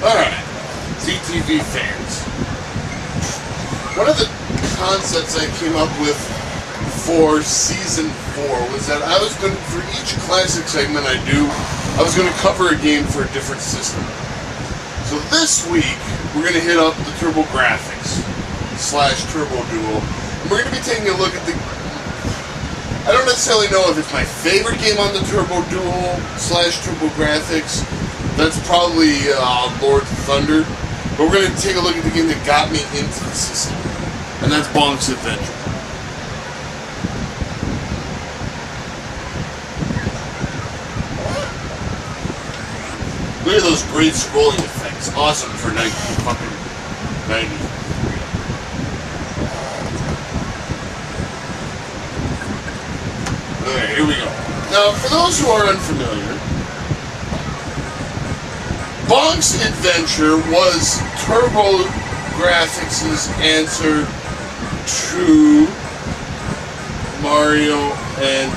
Alright, ZTV fans. One of the concepts I came up with for Season 4 was that I was going to, for each classic segment I do, I was going to cover a game for a different system. So this week, we're going to hit up the Turbografx / Turbo Duo. And we're going to be taking a look at the... I don't necessarily know if it's my favorite game on the Turbo Duo / Turbografx. That's probably Lord Thunder. But we're going to take a look at the game that got me into the system. And that's Bonk's Adventure. Look at those great scrolling effects. Awesome for 90. Okay, here we go. Now, for those who are unfamiliar, Bonk's Adventure was Turbografx's answer to Mario and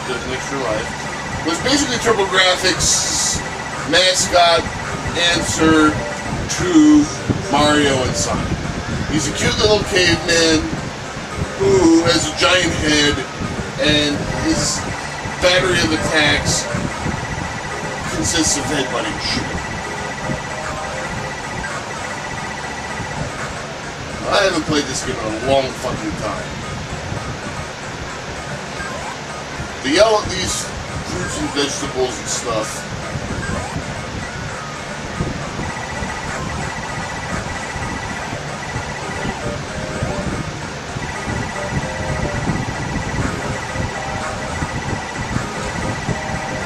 Doesn't Extra Life. It was basically Turbografx's mascot answer to Mario and Sonic. He's a cute little caveman who has a giant head, and his battery of attacks consists of headbutting shit. I haven't played this game in a long fucking time. These fruits and vegetables and stuff.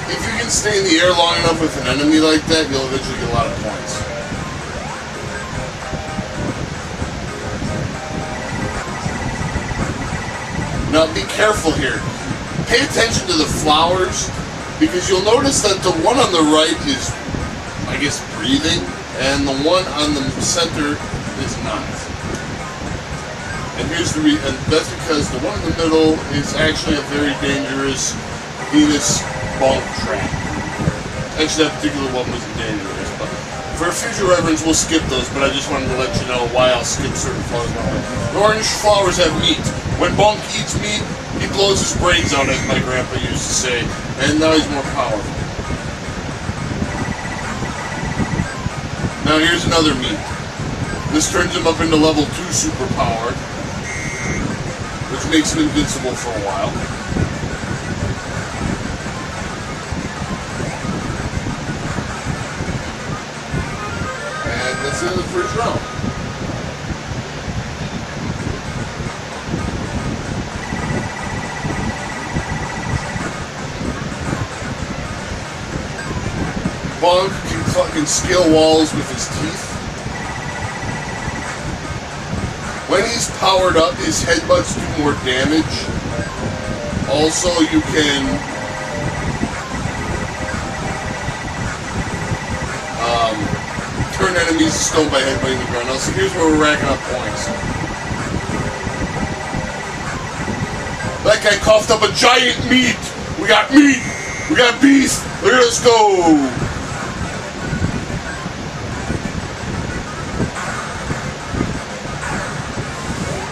If you can stay in the air long enough with an enemy like that, you'll eventually get a lot of points. Now be careful here. Pay attention to the flowers, because you'll notice that the one on the right is, I guess, breathing, and the one on the center is not. And here's the and that's because the one in the middle is actually a very dangerous Venus Bonk trap. Actually, that particular one wasn't dangerous, but for future reference, we'll skip those, but I just wanted to let you know why I'll skip certain flowers. The orange flowers have meat. When Bonk eats meat, he blows his brains out, as my grandpa used to say, and now he's more powerful. Now here's another meat. This turns him up into level 2 superpower, which makes him invincible for a while. And that's the end of the first round. Bonk can fucking scale walls with his teeth. When he's powered up, his headbutts do more damage. Also, you can turn enemies to stone by headbutting the ground. Now, so here's where we're racking up points. That guy coughed up a giant meat. We got meat. We got beef. Look at us go.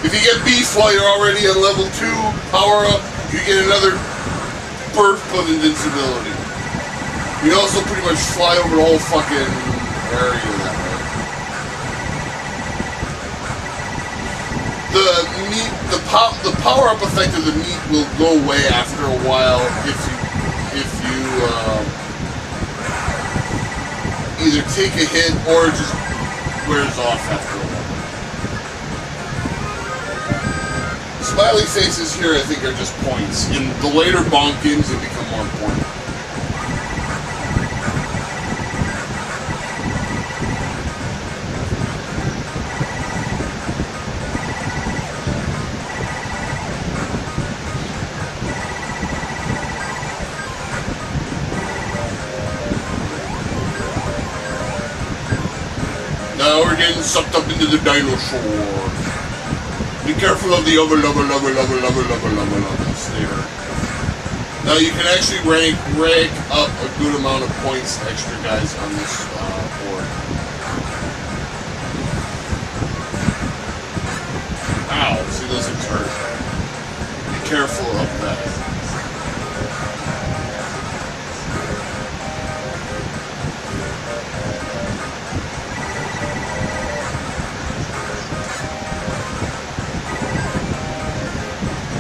If you get beef while you're already at level 2 power up, you get another burst of invincibility. You can also pretty much fly over the whole fucking area that way. The power up effect of the meat will go away after a while if you either take a hit or it just wears off after a while. Smiley faces here, I think, are just points. In the later Bonk games, they become more important. Now we're getting sucked up into the dinosaur. Be careful of the lava snare. Now you can actually rank up a good amount of points to extra guys on this board. Ow, see those things hurt. Be careful of that.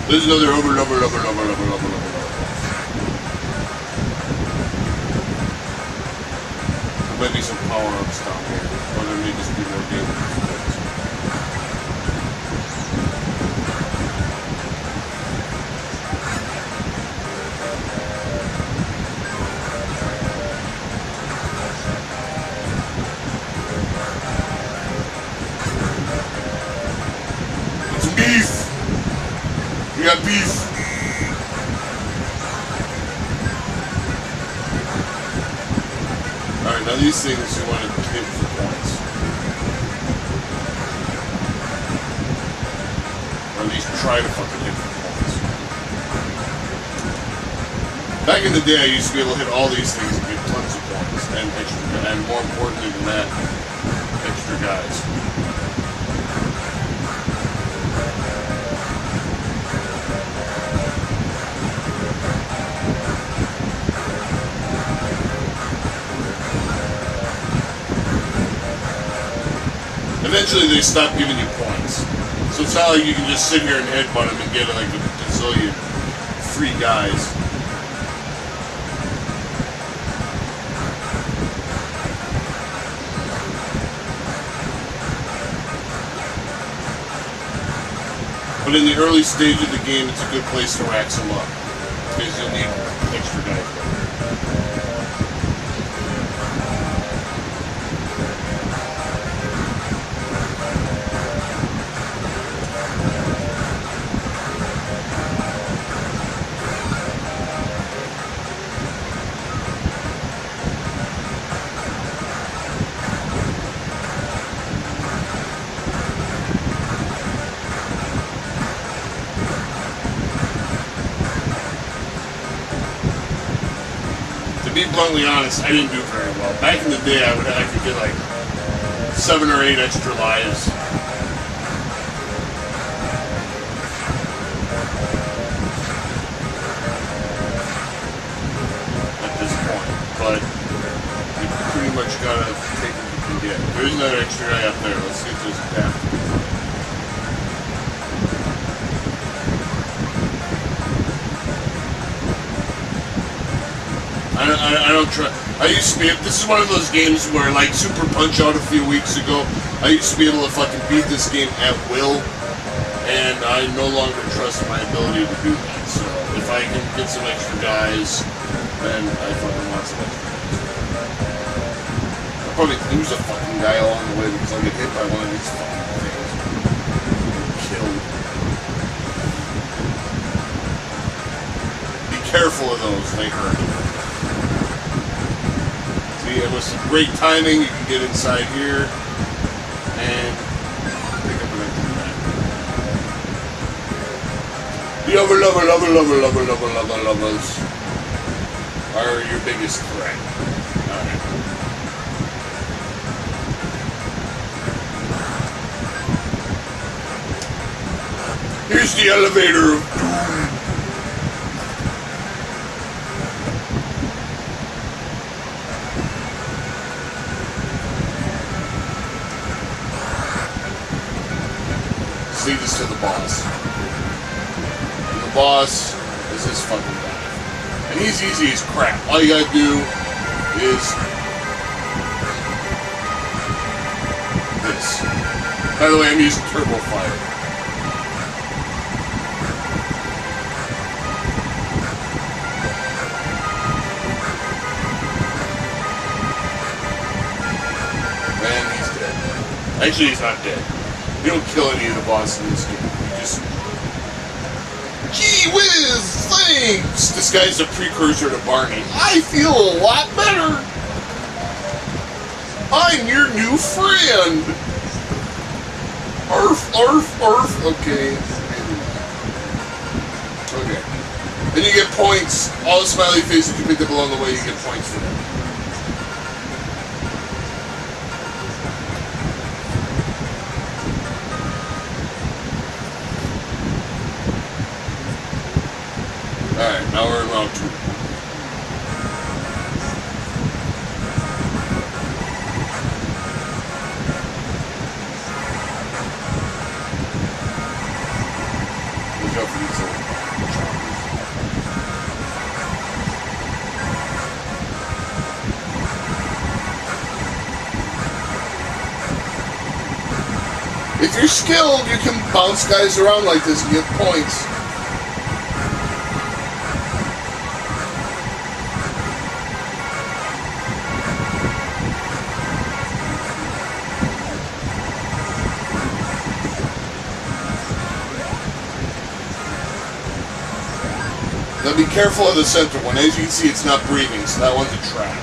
There's another over. There might be some power-ups down here, or there may just be more damage. Beef! We got beef! Alright, now these things you want to hit for points. Or at least try to fucking hit for points. Back in the day I used to be able to hit all these things and get tons of points. And more importantly than that, extra guys. Eventually they stop giving you points. So it's not like you can just sit here and headbutt them and get like a gazillion free guys. But in the early stage of the game, it's a good place to rack some up. Because you'll need extra guys. To be bluntly honest, I didn't do very well. Back in the day, I could get like 7 or 8 extra lives. At this point, but you pretty much gotta take what you can get. There's another extra guy up there. Let's see if there's a path. I don't try. I used to be. This is one of those games where, like Super Punch-Out a few weeks ago, I used to be able to fucking beat this game at will, and I no longer trust my ability to do that. So if I can get some extra guys, then I fucking want some extra guys. I'll probably lose a fucking guy along the way because I'll get hit by one of these fucking things. Killed. Be careful of those. They hurt. And with some great timing, you can get inside here and pick up an extra guy. The lovers are your biggest threat. Alright. Here's the elevator of doom. Lead us to the boss. And the boss is this fucking guy. And he's easy as crap. All you gotta do is this. By the way, I'm using Turbo Fire. And he's dead. Actually, he's not dead. You don't kill any of the bosses in this game. You just... Gee whiz! Thanks! This guy's a precursor to Barney. I feel a lot better! I'm your new friend! Arf, arf, arf. Okay. Okay. Then you get points. All the smiley faces you pick up along the way, you get points for them. Now we're in round 2. Look out for these little choppers. If you're skilled, you can bounce guys around like this and get points. Now be careful of the center one. As you can see, it's not breathing, so that one's a trap.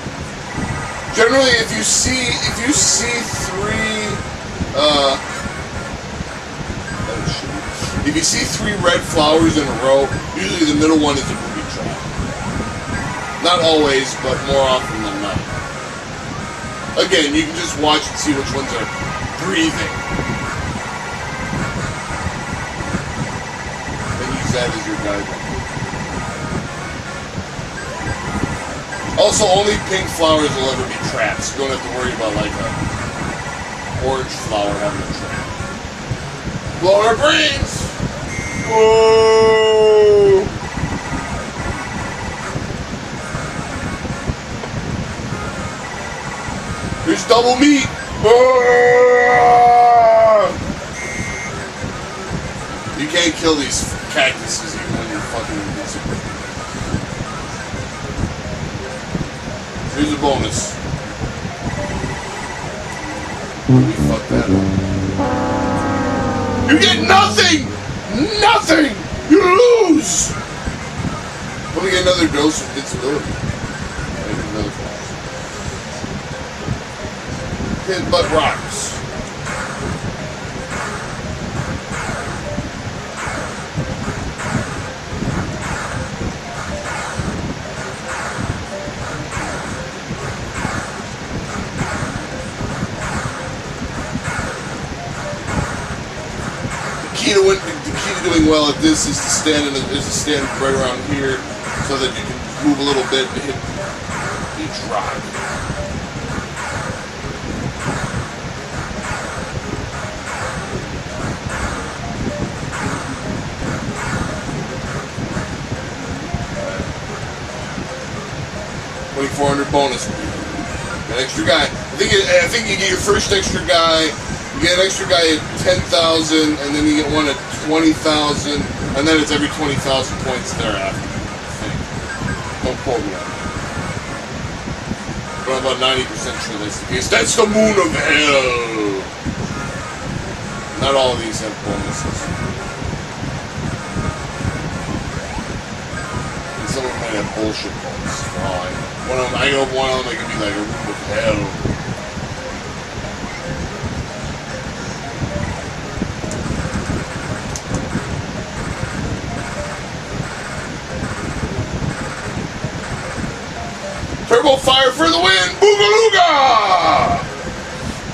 Generally, if you see 3 red flowers in a row, usually the middle one is a booby trap. Not always, but more often than not. Again, you can just watch and see which ones are breathing. And use that as your guideline. Also, only pink flowers will ever be traps. You don't have to worry about like a orange flower having a trap. Blowing our brains! Whoa! There's double meat! Ah! You can't kill these cactuses even when you're fucking invincible. Here's a bonus. We fucked that up. You get nothing! Nothing! You lose! Let me get another dose of invincibility. Maybe another class. Hit butt rocks. The key to doing well at this is to stand right around here so that you can move a little bit and hit each rock. $2,400 bonus. An extra guy. I think you get your first extra guy. You get an extra guy at 10,000, and then you get one at 20,000, and then it's every 20,000 points thereafter. Don't quote me on that. But I'm about 90% sure that's the case. That's the moon of hell! Not all of these have bonuses. And some of them might have bullshit bonuses for all I know. I know one of them that can be like a room of hell. Turbo fire for the win! Boogalooga!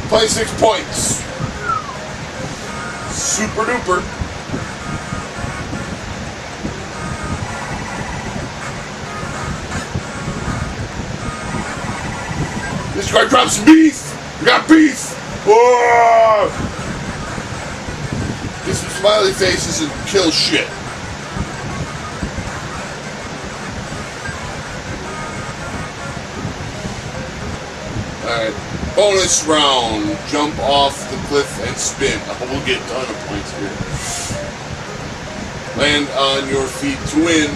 26 points. Super duper. This guy drops some beef! We got beef! Whoa! Get some smiley faces and kill shit. Alright, bonus round. Jump off the cliff and spin. We'll get a ton of points here. Land on your feet to win.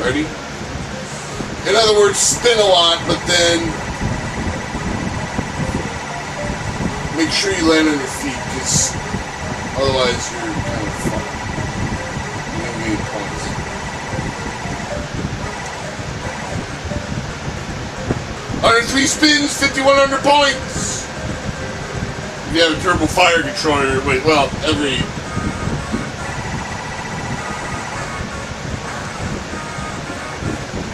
Ready? In other words, spin a lot, but then make sure you land on your feet, because otherwise you're kind of fucked. You don't get points. Under 3 spins, 5,100 points! If you have a turbo fire controller,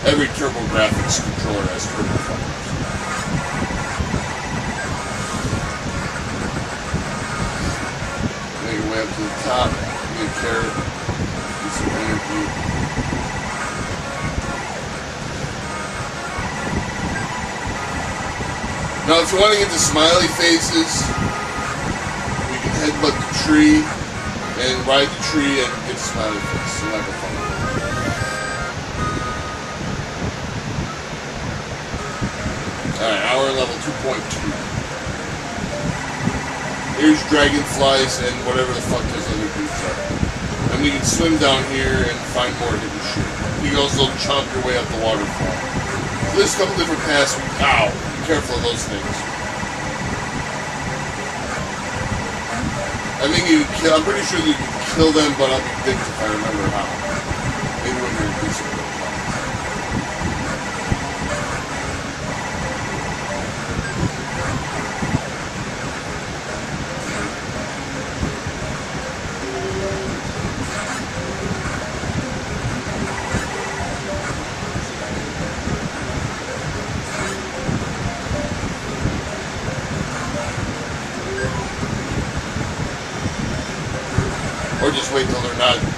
every Turbografx controller has turbo fires. Make your way up to the top, get a carrot, do some Now, if you want to get the smiley faces, you can headbutt the tree and ride the tree and get the smiley face. So like a fun one. Alright, hour level 2.2. Here's dragonflies and whatever the fuck those other dudes are. And we can swim down here and find more hidden shit. You can also chomp your way up the waterfall. So there's a couple different paths. Ow! Be careful of those things. I think you can kill, I'm pretty sure you can kill them, but I'll be dicked if I remember how. Maybe when you're increasing it. Or just wait till they're not doing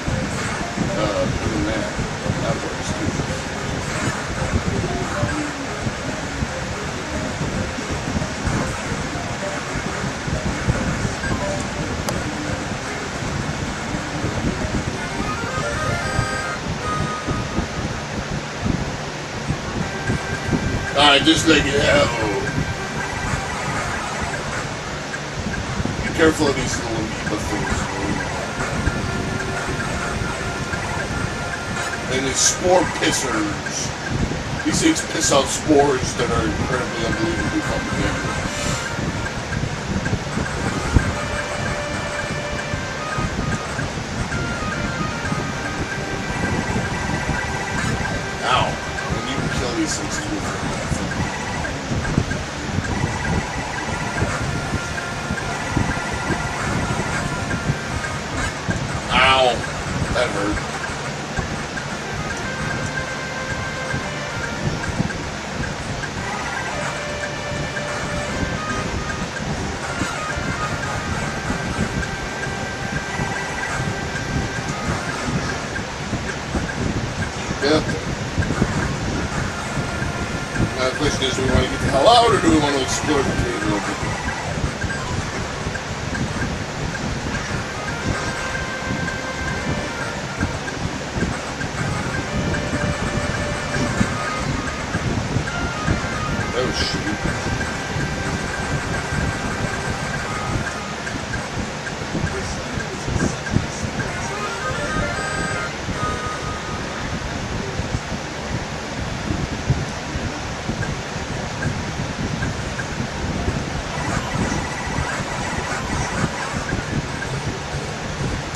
that. That works too. Alright, just like be careful of these little amoeba things. And it's spore pissers. These things piss out spores that are incredibly unbelievably fucking dangerous. Ow. And you can kill these things too. Ow. That hurt. Yep. Now the question is, do we want to get the hell out, or do we want to explore the cave a little bit? Oh shit.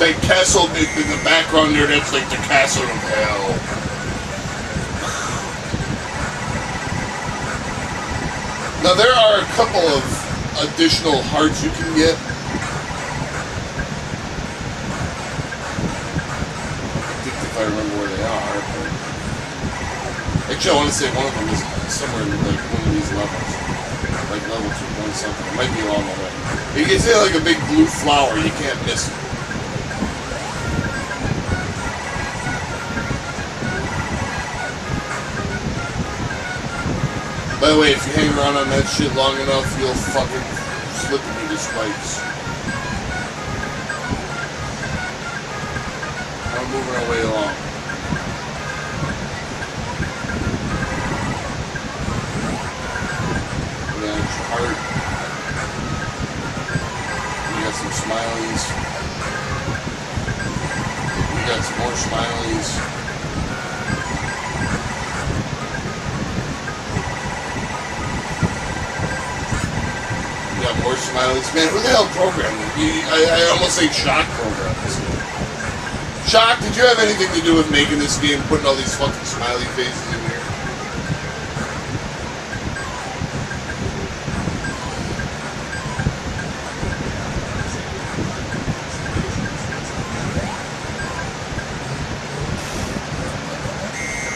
That castle in the background there, that's like the castle of hell. Now there are a couple of additional hearts you can get. I think if I remember where they are. But actually, I want to say one of them is somewhere in like one of these levels. Like level 2 point something. It might be along the way. You can see like a big blue flower, you can't miss it. By the way, if you hang around on that shit long enough, you'll fucking slip into the spikes. I'm moving our way along. We got a heart. We got some smileys. We got some more smileys. Got more smileys. Man, who the hell programmed it? I almost say Shock programmed this game. Shock, did you have anything to do with making this game, putting all these fucking smiley faces in here?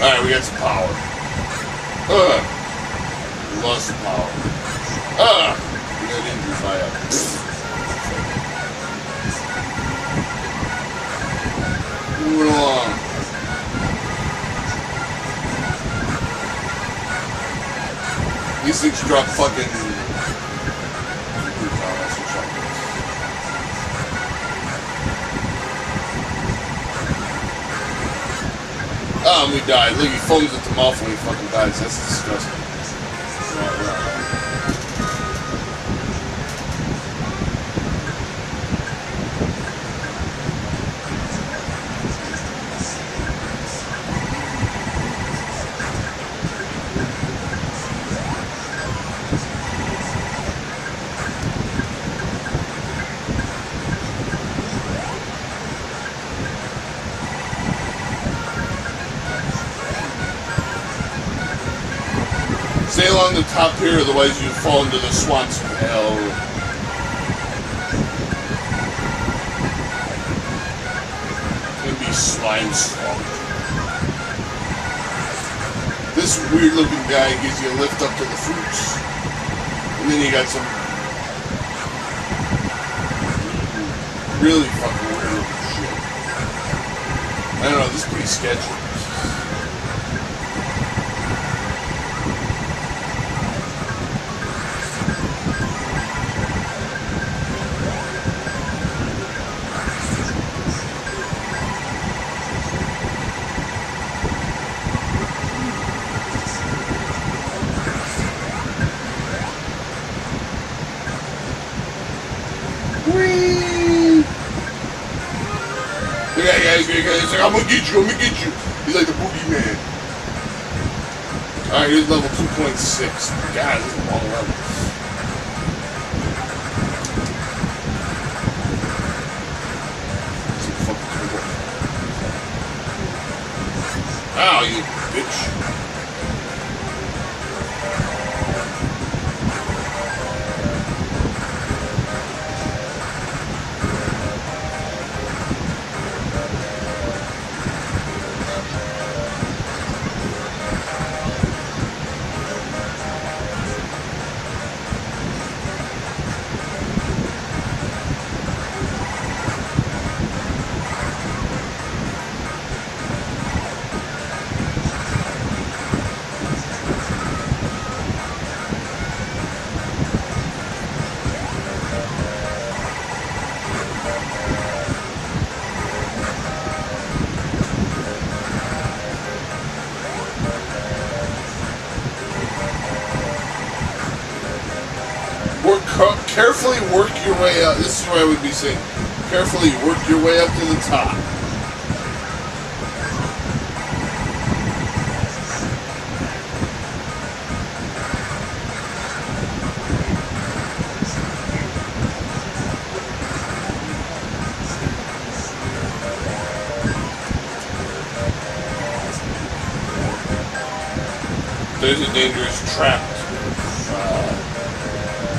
Alright, we got some power. We lost some power. We got injured by up. Moving along. These things drop fucking We died. Look, he foams at the mouth when he fucking dies. That's disgusting. Right. Stay along the top here, otherwise you fall into the swamps of hell. It's gonna be slime swamp. This weird looking guy gives you a lift up to the fruits. And then you got some really fucking weird looking shit. I don't know, this is pretty sketchy. He's like, I'm gonna get you. He's like the boogeyman. Alright, here's level 2.6. God, this is a long level. Ow, you bitch. Carefully work your way up. This is where I would be saying, carefully work your way up to the top. There's a dangerous trapped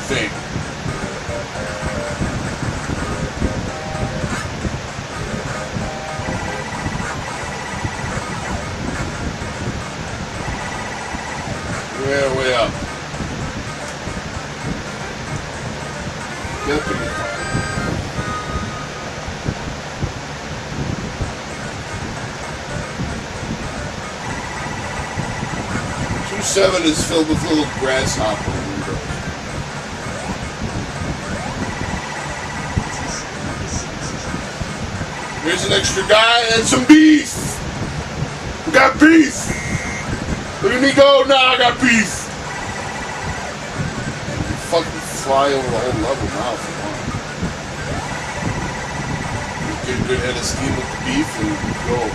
thing. Way up. Get up here. 2-7 is filled with little grasshopper windows. Here's an extra guy and some beef. We got beef. Look at me go, now I got beef! You fucking fly over the whole level now if you want. You get a good head of steam with the beef and go.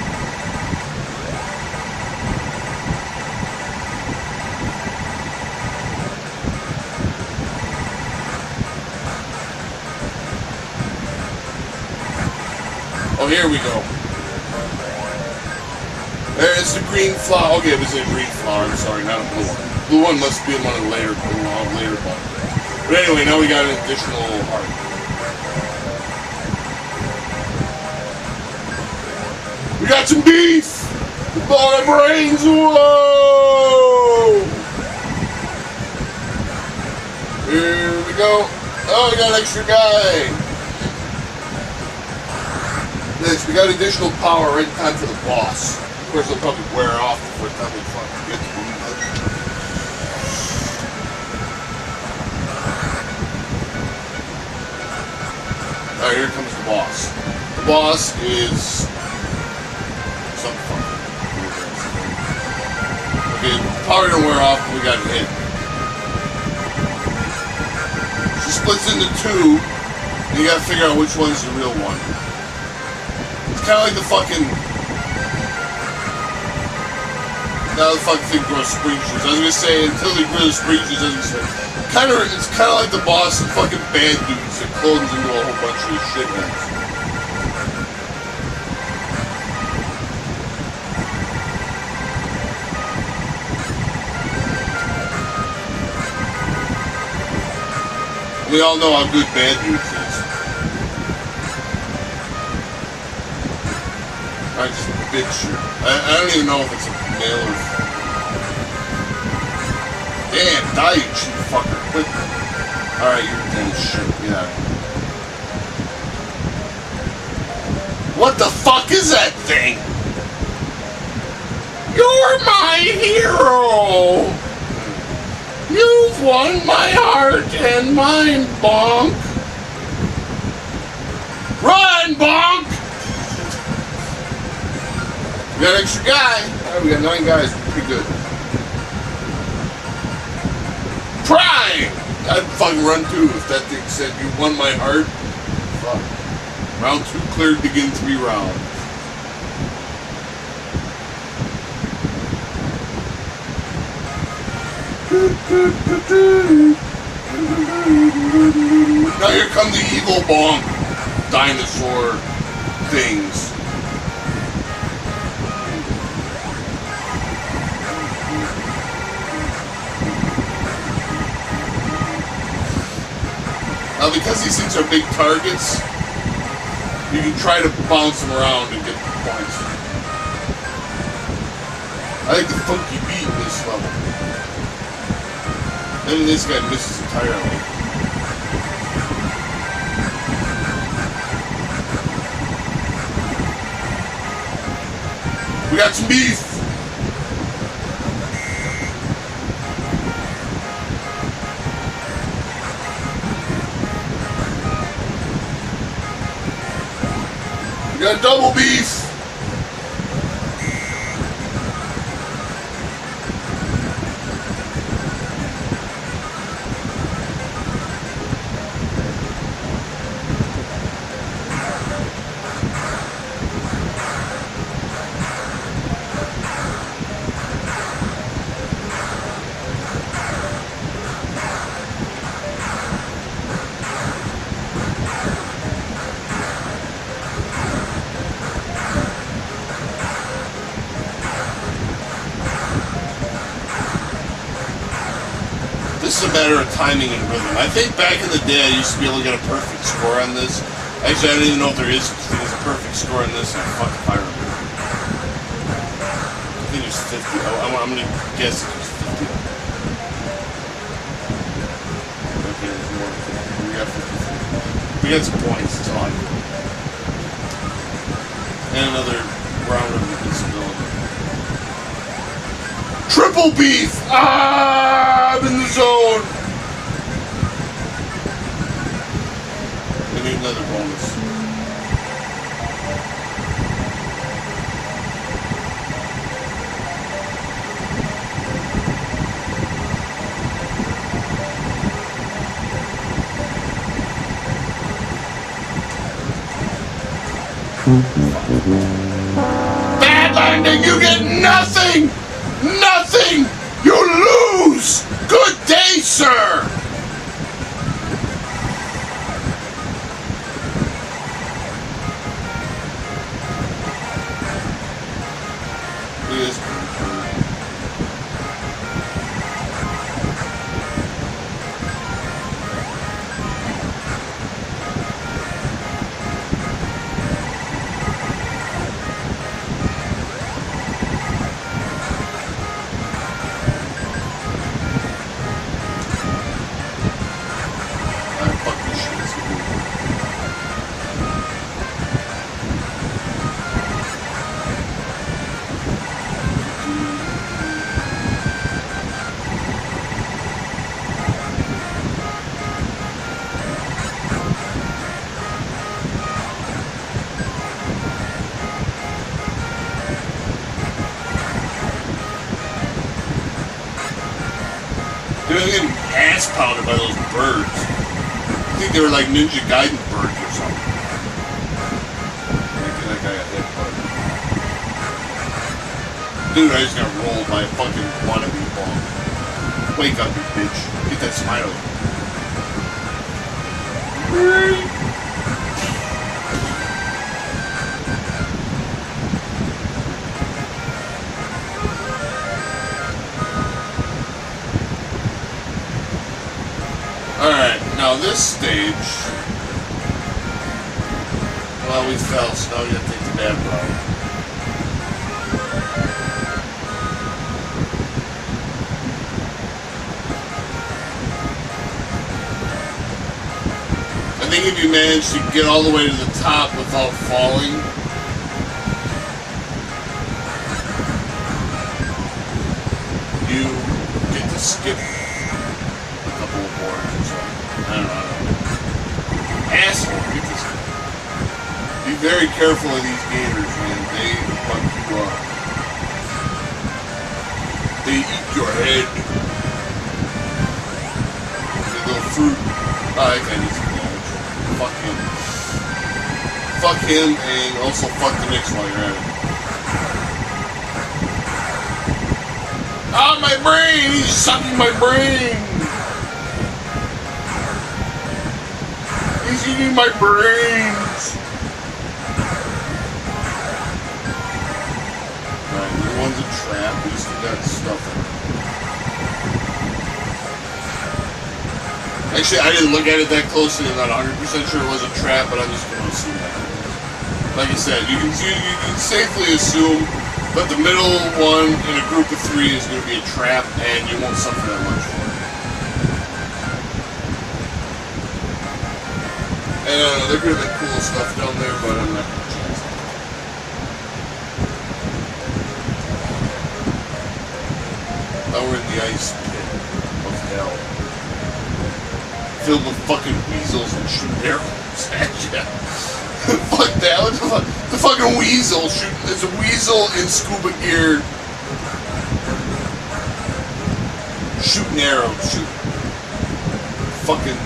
Oh, here we go. There's the green flower. Okay, it was a green flower. I'm sorry, not a blue one. Blue one must be one of the later buttons. But anyway, now we got an additional heart. We got some beef! Blow my brains! Whoa! Here we go. Oh, we got an extra guy. Next, we got additional power right in time for the boss. Of course, they'll probably wear off before the time we fucking get to them. Alright, here comes the boss. The boss is some fucking. power didn't wear off when we got hit. She splits into two, and you gotta figure out which one's the real one. It's kind of like the fucking... Now the fucking thing grows spring shoes. I was gonna say, until they grow the spring shoes, as you said. It's kind of like the boss of fucking bad dudes that clones into a whole bunch of shitheads. We all know how good bad dudes is. I just bitch you. I don't even know if it's a male or... Damn, die, you cheap fucker. Quit. Alright, you're dead as shit. Yeah. What the fuck is that thing? You're my hero! You've won my heart and mine, Bonk! Run, Bonk! We got an extra guy. Alright, we got 9 guys. Pretty good. Prime! I'd fucking run too if that thing said you won my heart. Fuck. Round 2 cleared, begin 3 rounds. Now here come the evil Bonk dinosaur things. Now because these things are big targets, you can try to bounce them around and get points. I like the funky beat in this level. Then this guy misses entirely. We got some beef! We got double beef! This is a matter of timing and rhythm. I think back in the day I used to be able to get a perfect score on this. Actually, I don't even know if there is such thing as a perfect score on this. I fucking fire it. I think it was 50. I'm gonna guess it was 50. Okay, there's more than 50. We got 50. We got some points, that's all I know. And another round of invincibility. Triple beef! Ah, I'm in the zone! We need another bonus. Bad landing, you get nothing! Nothing! You lose! Good day, sir! Please. You're gonna get ass pounded by those birds. I think they were like Ninja Gaiden birds or something. Maybe that guy got hit, but... Dude, I just got rolled by a fucking wannabe Bonk. Wake up, you bitch. Get that smile. Alright, now this stage... Well, we fell, so now we gotta take the bad route. I think if you manage to get all the way to the top without falling, you get to skip a couple of boards or something. I don't know. Asshole, get this. Be very careful of these gators, man. They fuck you up. They eat your head. They go fruit. Oh, that guy needs some damage. Fuck him. Fuck him, and also fuck the Knicks while you're at it. Ah, my brain! He's sucking my brain! He's eating my brains! Alright, the one's a trap. We still got stuff in it. Actually, I didn't look at it that closely. I'm not 100% sure it was a trap, but I'm just going to assume that. Like I said, you can safely assume that the middle one in a group of 3 is going to be a trap, and you won't suffer that much for it. And they're going to have cool stuff down there, but I'm not going to chance it. Now we're in the ice pit of hell. Filled with fucking weasels and shooting arrows at you. Fuck that. What the fuck? The fucking weasel shooting. There's a weasel in scuba gear shooting arrows. Shooting fucking,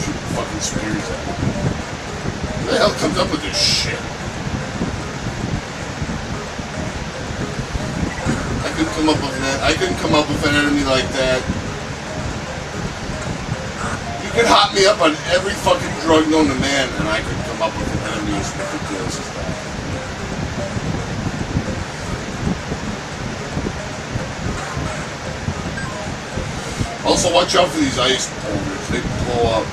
shooting fucking spears at me. Who the hell comes up with this shit? I couldn't come up with an enemy like that. You could hot me up on every fucking drug known to man, and I could come up with an enemy as ridiculous as that. Also, watch out for these ice boulders. They blow up.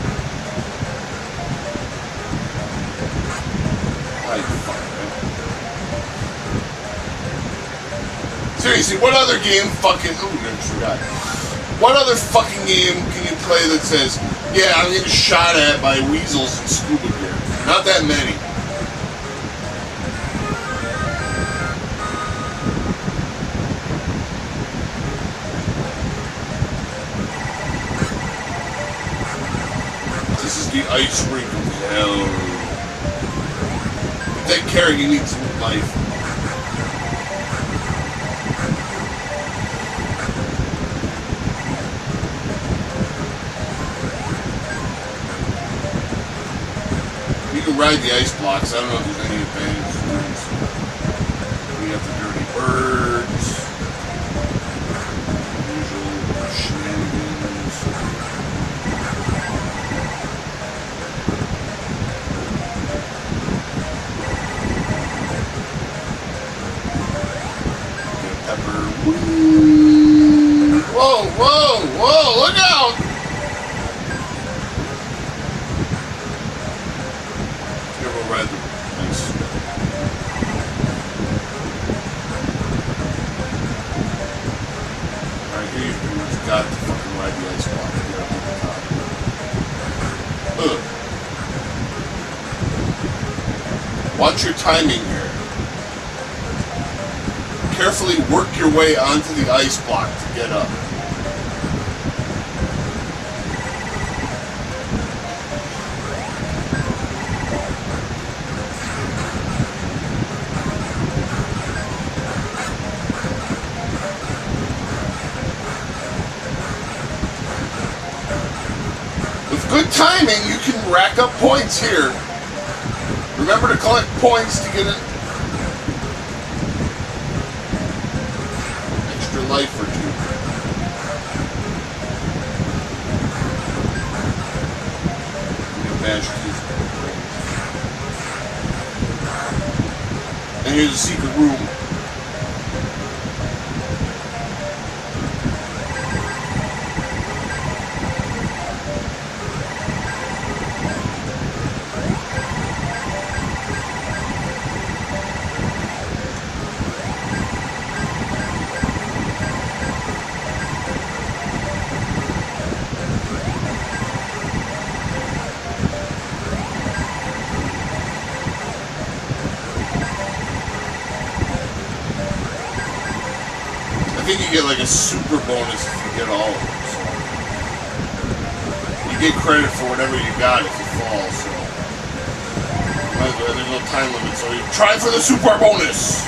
Seriously, what other game fucking... Ooh, I forgot. What other fucking game can you play that says, yeah, I'm getting shot at by weasels in scuba gear? Not that many. This is the ice rink of hell. With that carrot, you need some life. You can ride the ice blocks. I don't know if there's any advantage to those. We got the dirty birds. Usual shenanigans. Pepper. Whee! Whoa, whoa, whoa, look out! Ride the ice. Alright, here you pretty much got to fucking ride the ice block to get up to the top. Ugh. Watch your timing here. Carefully work your way onto the ice block to get up. timing, you can rack up points here. Remember to collect points to get an extra life or two. Bash these. And here's a secret room. I think you get like a super bonus if you get all of them. So you get credit for whatever you got if you fall. So there's no time limit. So you try for the super bonus.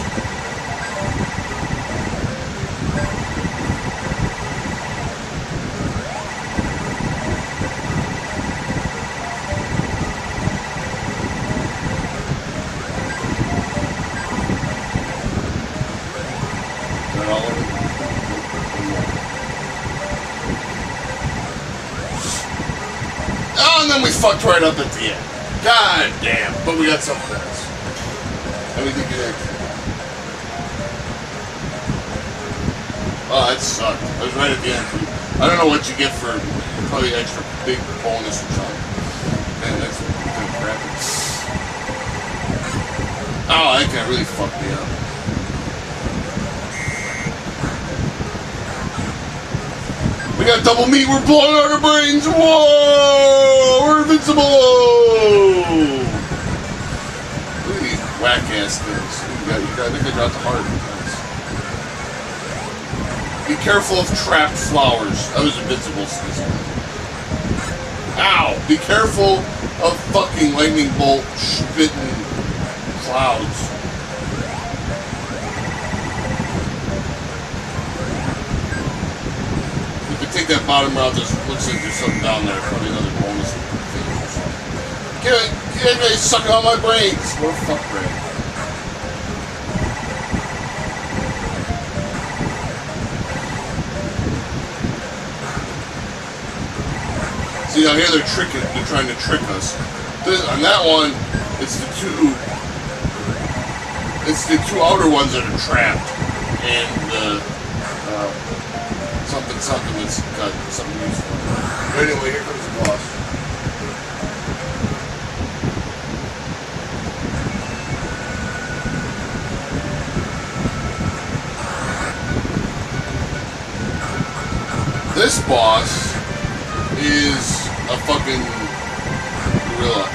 Is that all of it? Oh, and then we fucked right up at the end. God damn. But we got something else. And we did get extra. Oh, that sucked. I was right at the end. I don't know what you get for probably extra big bonus or something. Man, that's kind of crappy. Oh, that guy really fucked me up. We got double meat, we're blowing out our brains! Whoa! We're invincible! Look at these whack-ass things. I think they got the heart. Be careful of trapped flowers. I was invincible since then. Ow! Be careful of fucking lightning bolt spitting clouds. Take that bottom route, just looks like there's something down there, probably another bonus thing or something. Get it, sucking on my brains! What a fuck brain. See, now here they're trying to trick us. On that one, it's the two outer ones that are trapped, and the something that's got something useful. But anyway, here comes the boss. This boss is a fucking gorilla.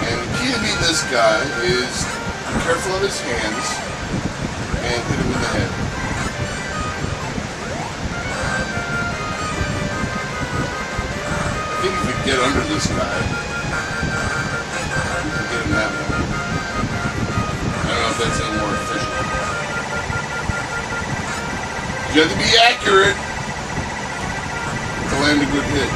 And the key to beating this guy is be careful of his hands and hit him in the head. I think if we get under this guy, we can get him that way. I don't know if that's any more efficient. You have to be accurate to land a good hit.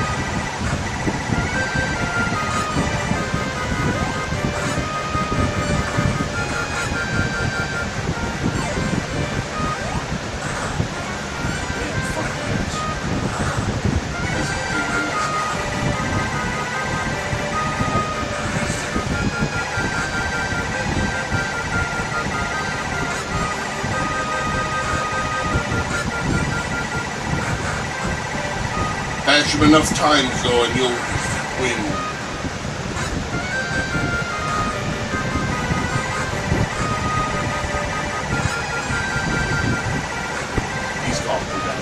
Patch him enough times though and you'll win. He's gone for that.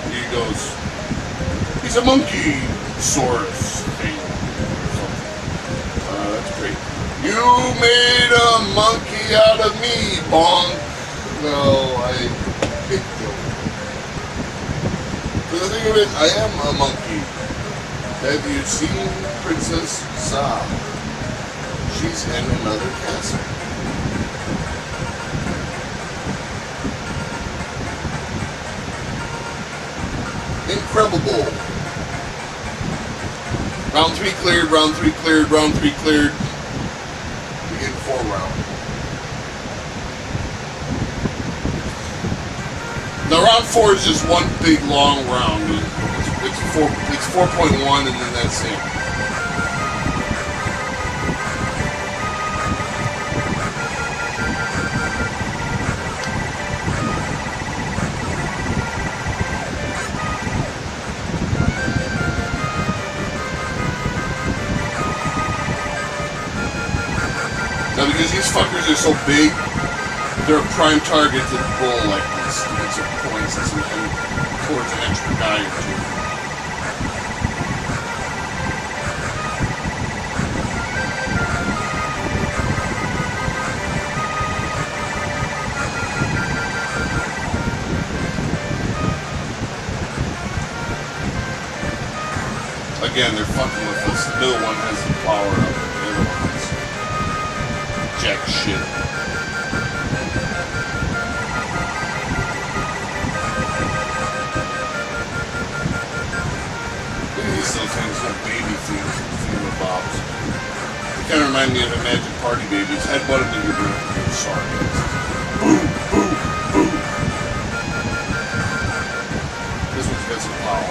Here he goes. He's a monkey Saurus thing or something. That's great. You made a monkey out of me, Bonk. No, I picked him. For the thing of it, I am a monkey. Have you seen Princess Za? She's in another castle. Incredible. Round 3 cleared, round 3 cleared, round 3 cleared. Begin 4 round. Now round 4 is just one big long round. It's 4.1 and then that's it. Now because these fuckers are so big, they're a prime target to roll like this to get some points and towards an extra die or two. Again, they're fucking with us. The middle one has the power up, and the other one has jack shit. Look at these little things, little baby things, bobs. They kind of remind me of Imagine Party Babies. Headbutt them into your sorry. Boom, boom, boom. This one's got some power.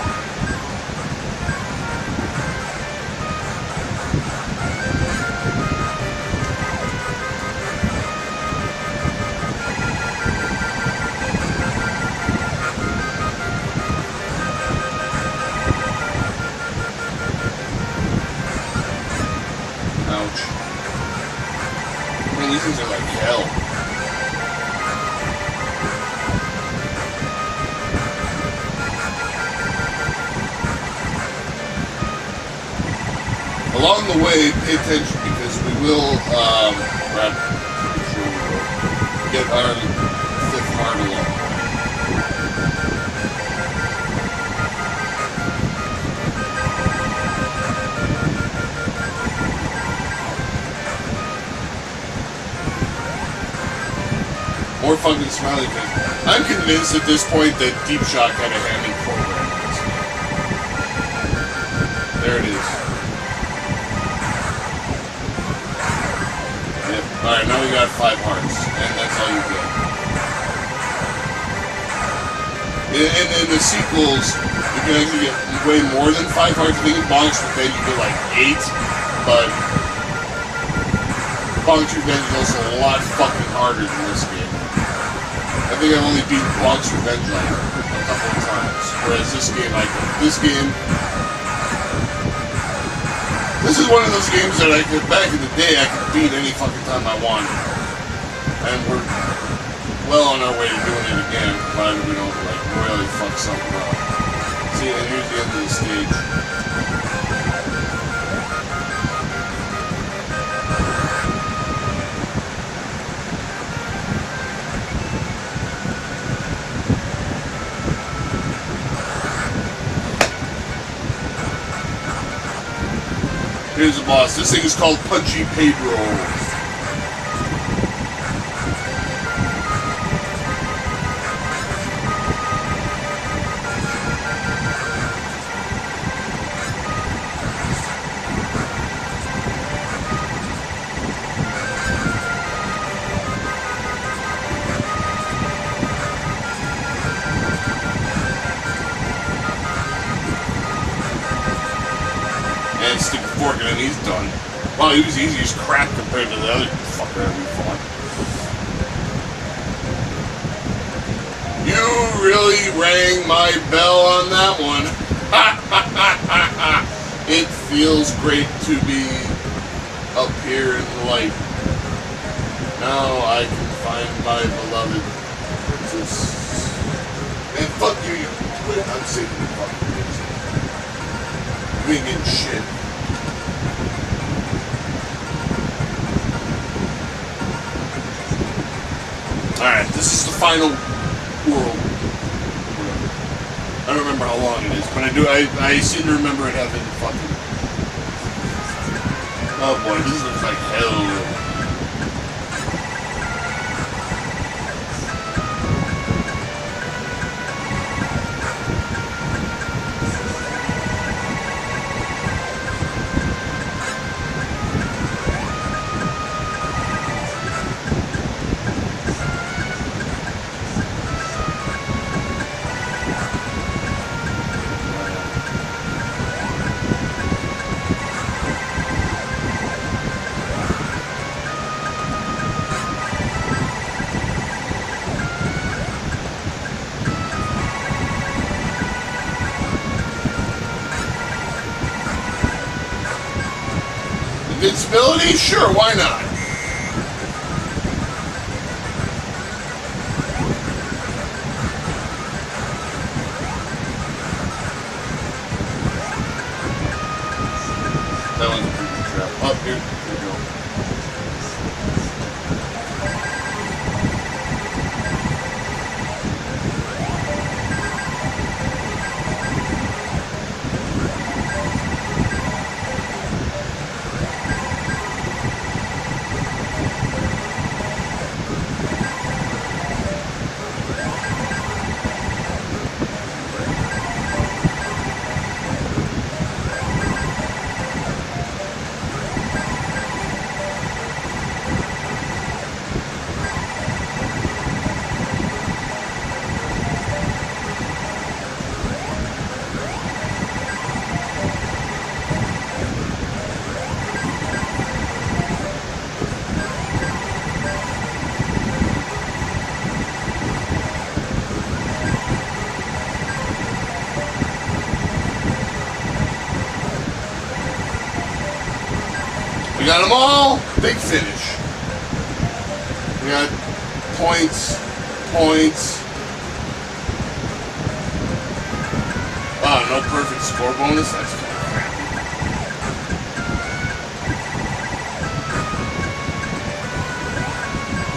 These things are like hell. Along the way, pay attention because we will, get our 5th heart along. More fucking smiley face. I'm convinced at this point that Deep Shock had a hand in programming this game. There it is. Yep. Alright, now we got 5 hearts. And that's all you get. And in the sequels, you can actually get way more than 5 hearts. I think in Bonk's Revenge you get like 8. But Bonk's Revenge is also a lot fucking harder than this game. I think I've only beaten Bonk's Revenge like a couple of times. Whereas this game, this is one of those games that back in the day, I could beat any fucking time I wanted. And we're well on our way to doing it again, provided we don't like royally fuck something up. See, and here's the end of the stage. Here's the boss. This thing is called Punchy Pedro. And stick a fork in it and he's done. Wow, he was easy as crap compared to the other fucker that we fought. You really rang my bell on that one. It feels great to be up here in the light. Now I can find my beloved princess. Man, fuck you, you quit. I'm sick of the fucking princess. You ain't getting shit. Alright, this is the final world. I don't remember how long it is, but I seem to remember it having fucking... Oh boy, this looks like hell. Invincibility? Sure, why not? That one's a pretty trap. Up here we go. We got them all. Big finish. We got points. Wow, no perfect score bonus. That's kind of crappy.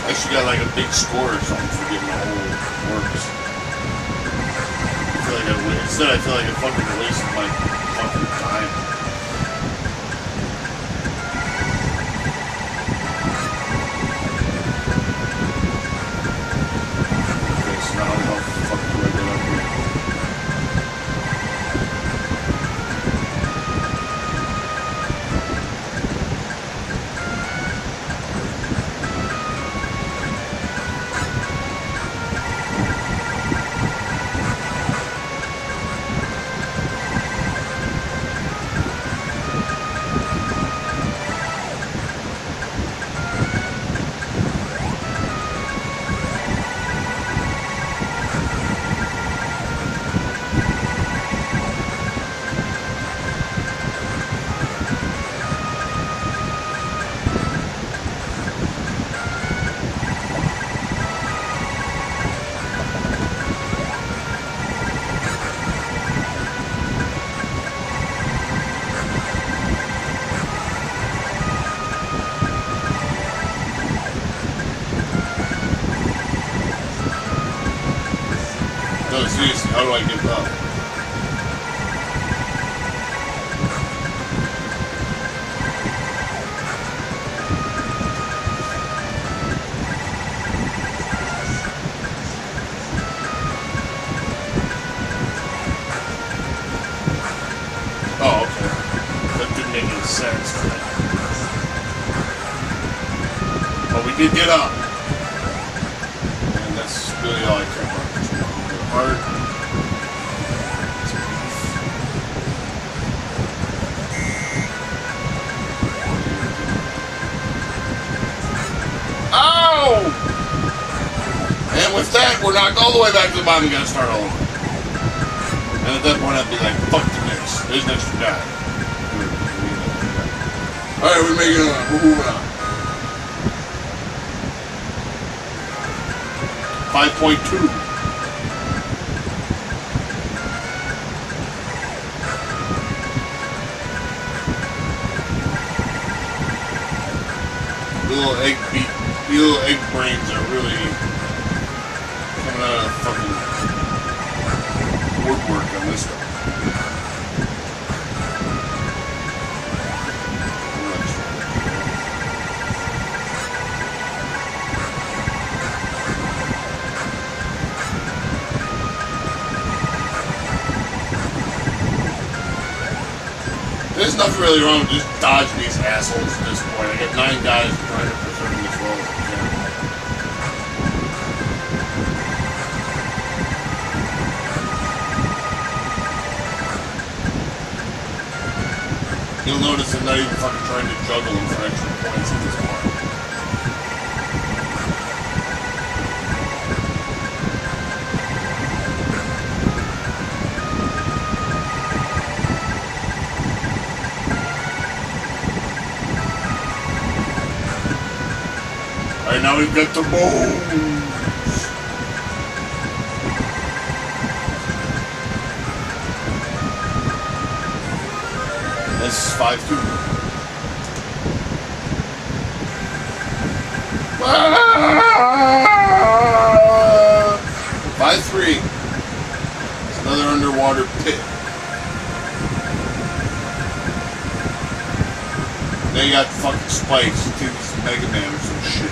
I actually got like a big score or something for getting the whole works. Instead, I feel like I fucking wasted my fucking time. No, seriously, how do I give up? Oh, okay. That didn't make any sense. But we did get up. And that's really all I care about. Heart. Ow! And with that, we're knocked all the way back to the bottom. We gotta start all over. And at that point, I'd be like, fuck the next. There's an extra guy. Alright, we're making it on. We're moving on. 5.2. Little egg brains are really coming out of fucking woodwork on this one. There's nothing really wrong with just dodging these assholes at this point. I got 9 guys trying to preserve them as well as I can. You'll notice I'm not even fucking trying to juggle them for extra points at this point. Now we've got the bones. This is 5-2. 5-3. It's another underwater pit. Now you got fucking spikes. You think it's Mega Man or some shit.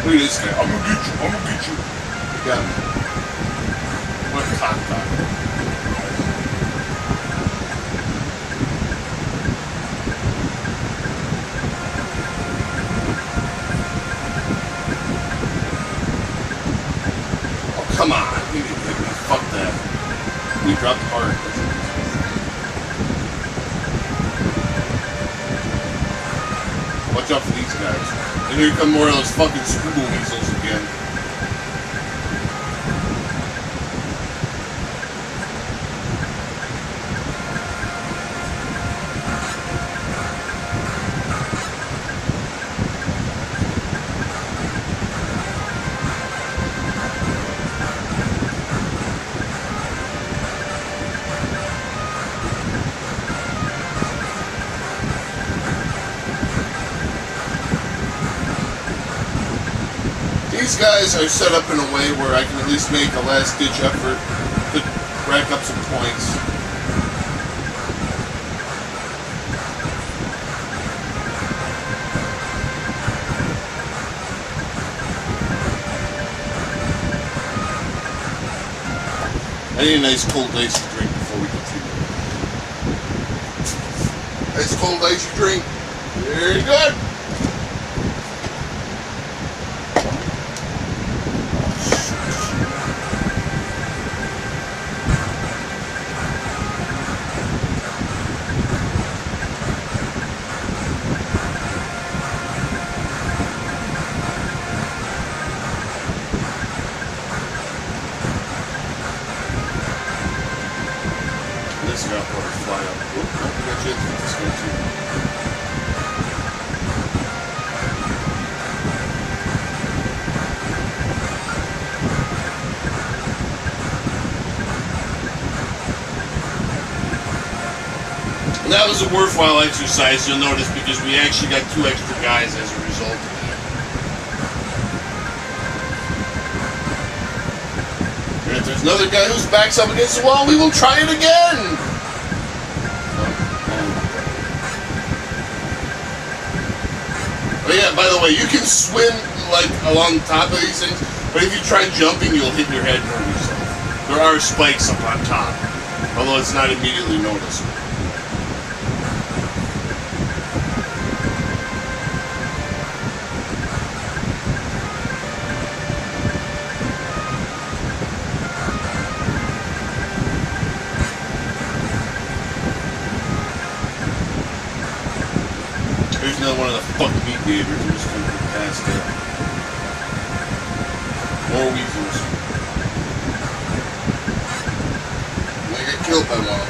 Look at this guy. I'm gonna get you. I'm gonna get you. You got me. What a cock. Oh, come on. You didn't hit me. Fuck that. We dropped the heart. Watch out for these guys. And here come more of those fucking squiggle weasels again. These guys are set up in a way where I can at least make a last-ditch effort to rack up some points. I need a nice cold icy drink before we continue. Nice cold icy drink. Very good. This guy will fly up. Oh, we got you into this guy too. And that was a worthwhile exercise, you'll notice, because we actually got 2 extra guys as a result of that. And if there's another guy whose back's up against the wall, we will try it again! Oh yeah, by the way, you can swim like along top of these things, but if you try jumping, you'll hit your head and hurt yourself. There are spikes up on top, although it's not immediately noticeable. Here's another one of the fuck meat gators. We're just going to get past that. More weasels. They get killed by one.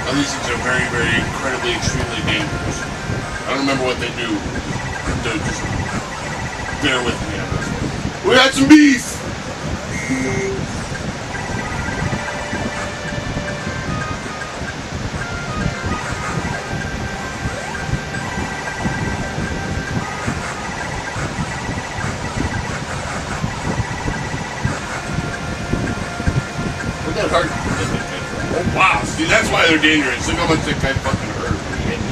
Now, these things are very, very incredibly, extremely dangerous. I don't remember what they do. Just bear with me on this one. We got some beef! See, that's why they're dangerous. Look how much that guy fucking hurt when he hit me.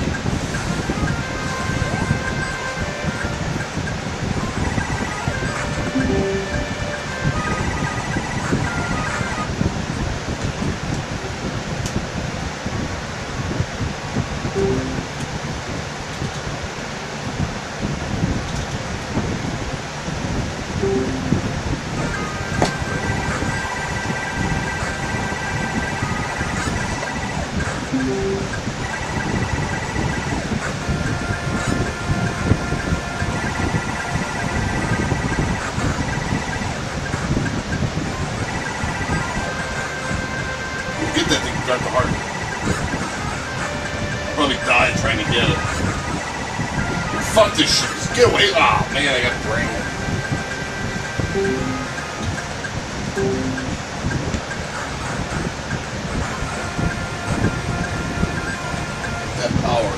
Get that thing, got the heart. Probably died trying to get it. Fuck this shit. Just get away. Oh man, I got a brain. That power.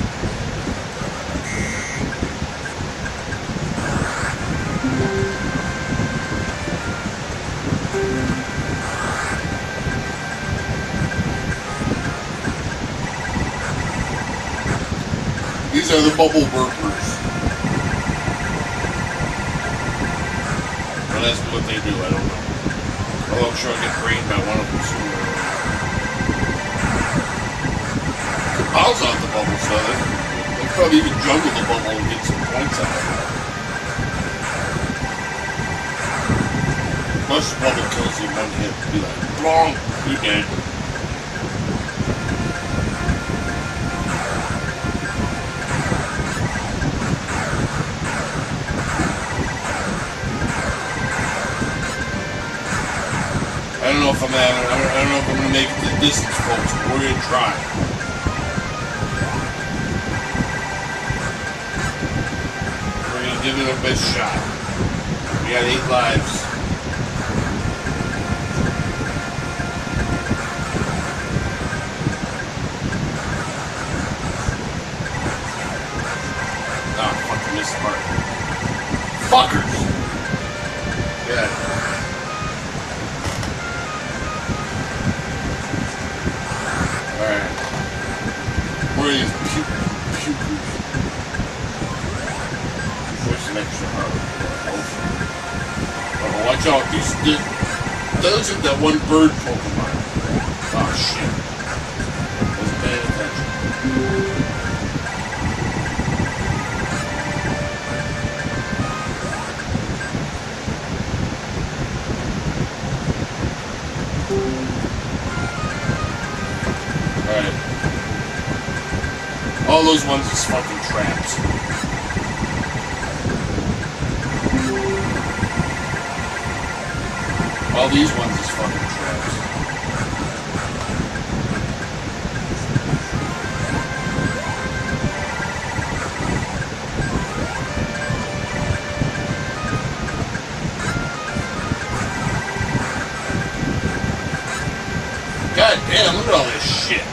These are the bubble burpers. Well, that's what they do, I don't know. Well, I'm sure I'll get brained by one of them sooner or later. I'll out the bubble, so they probably even juggle the bubble and get some points out of it. Plus, the bubble kills you in one hit. Be like, wrong, you're dead. I don't know if I'm gonna make it the distance, folks, but we're gonna try. We're gonna give it our best shot. We got 8 lives. Ah, fuck, I missed the part. Fuckers! Yeah. Alright. Where are these pupils? Push an extra hard. Oh, watch out. Those are that one bird Pokemon. Oh, shit. Wasn't paying attention. Alright. All those ones is fucking traps. All these ones is fucking traps. God damn, look at all this shit.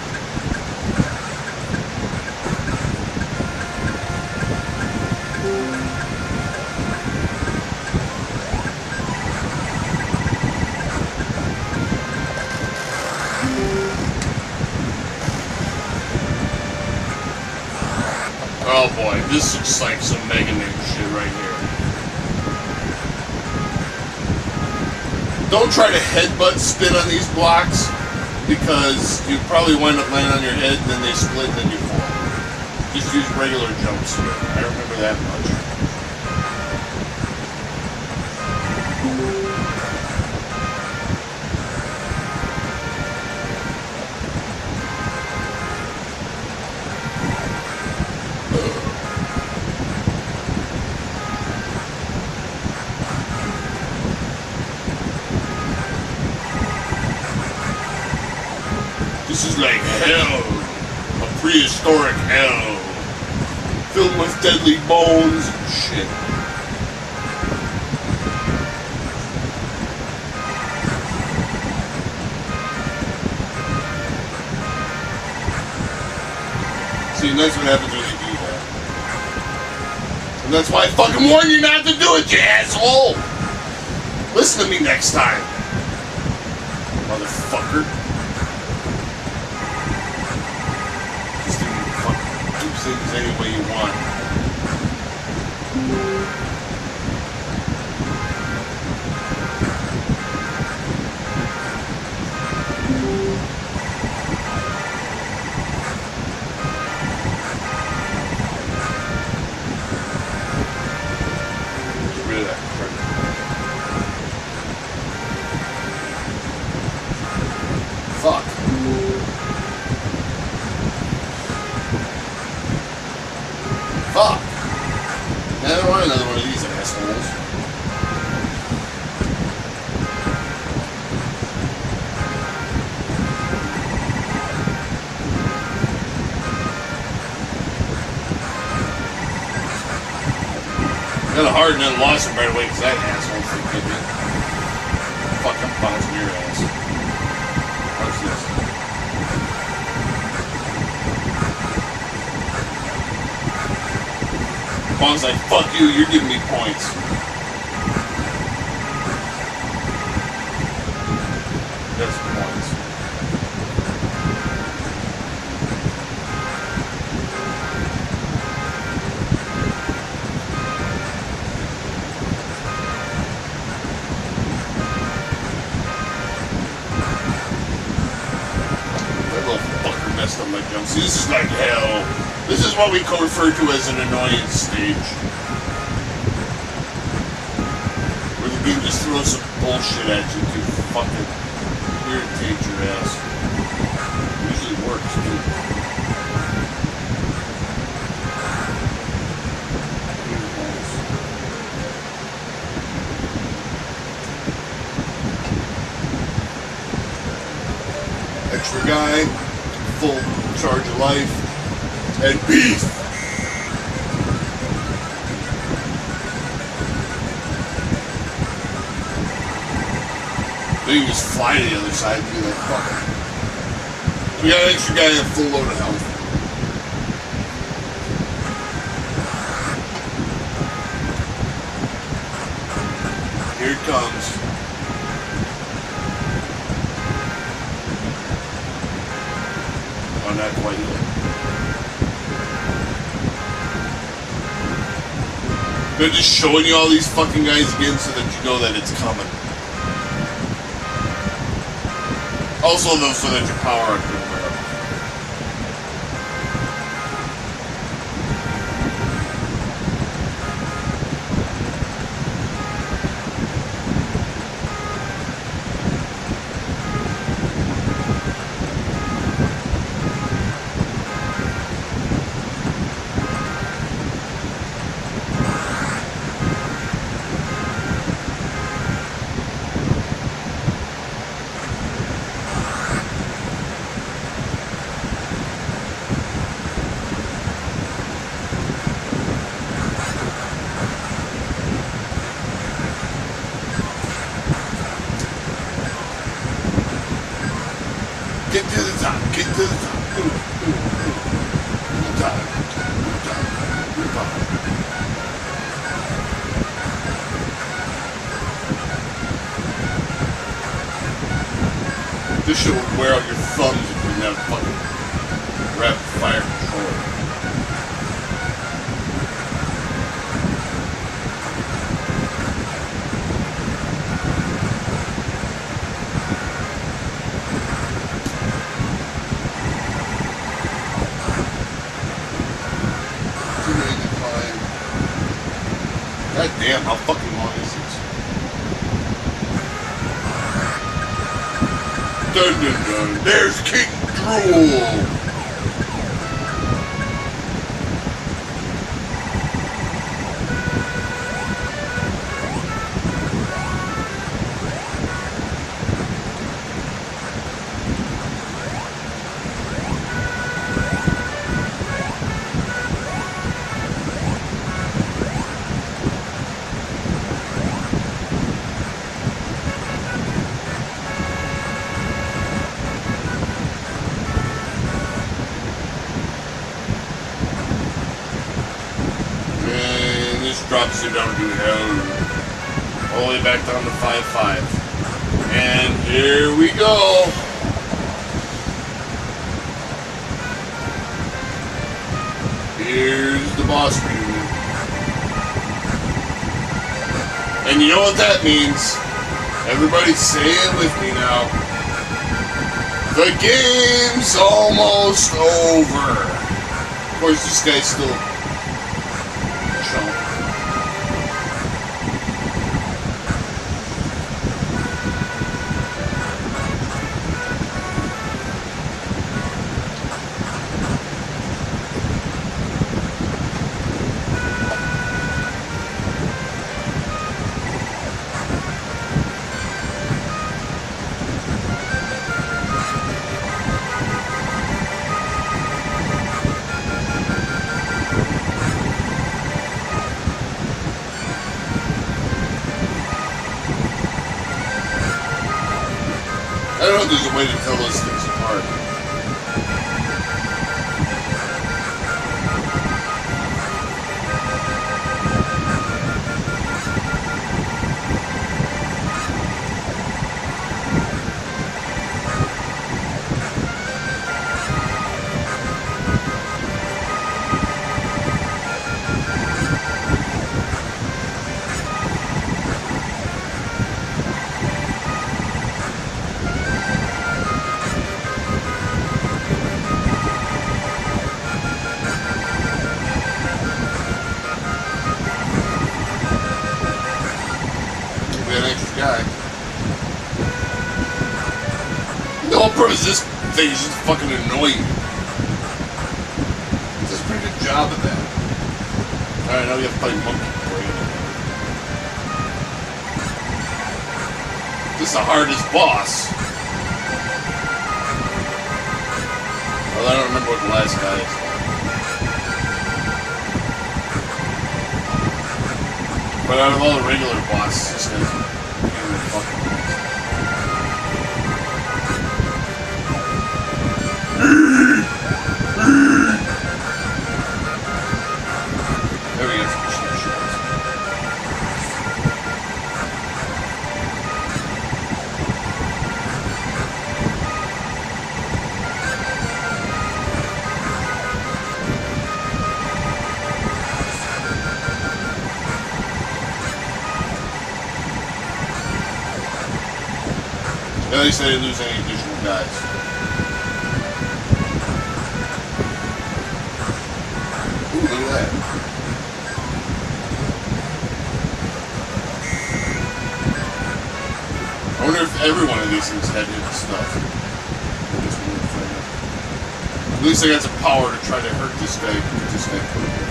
Oh boy, this looks like some Mega Man shit right here. Don't try to headbutt spin on these blocks, because you probably wind up laying on your head and then they split and then you fall. Just use regular jumps here. I remember that much. This is like hell, a prehistoric hell, filled with deadly bones and shit. See, and that's what happens when you do that. And that's why I fucking warn you not to do it, you asshole! Listen to me next time, motherfucker. things any way you want. Get rid of that crap. Fuck. Fuck! I don't want another one of these assholes. Got a hard and then lost him right away because that asshole freaking me. Fuck, I'm bouncing your ass. Watch this. Bonk's like, fuck you, you're giving me points. That's points. That little fucker messed up my jump. See, this is like hell. This is what we refer to as an annoyance stage. Where the game just throws some bullshit at you to fucking irritate your ass. It usually works, too. Extra guy, full charge of life. And beef! Then you can just fly to the other side and be like, fuck it. We got an extra guy at full load of health. Here it comes. Oh, not quite yet. They're just showing you all these fucking guys again so that you know that it's coming. Also, though, so that your power up can go up. Get to the top, get to the top. This shit would wear out your thumbs if you didn't have fucking rapid fire control. God damn, how fucking long is this? Dun dun dun, there's King Drool! Drops you down to hell, all the way back down to 5-5. And here we go. Here's the boss reunion. And you know what that means? Everybody say it with me now. The game's almost over. Of course, this guy's still chump. I don't know if there's a way to tell those things apart. Guy. The whole purpose of this thing is just fucking annoying. It does a pretty good job of that. Alright, now we have to play Monkey Brain. This is the hardest boss. Well, I don't remember what the last guy is. But out of all the regular bosses, this guy's there we go, some shots. At least they didn't lose any additional guys. Ooh, look at that. I wonder if every one of these things had hidden stuff. At least I got some power to try to hurt this guy, get this guy put away.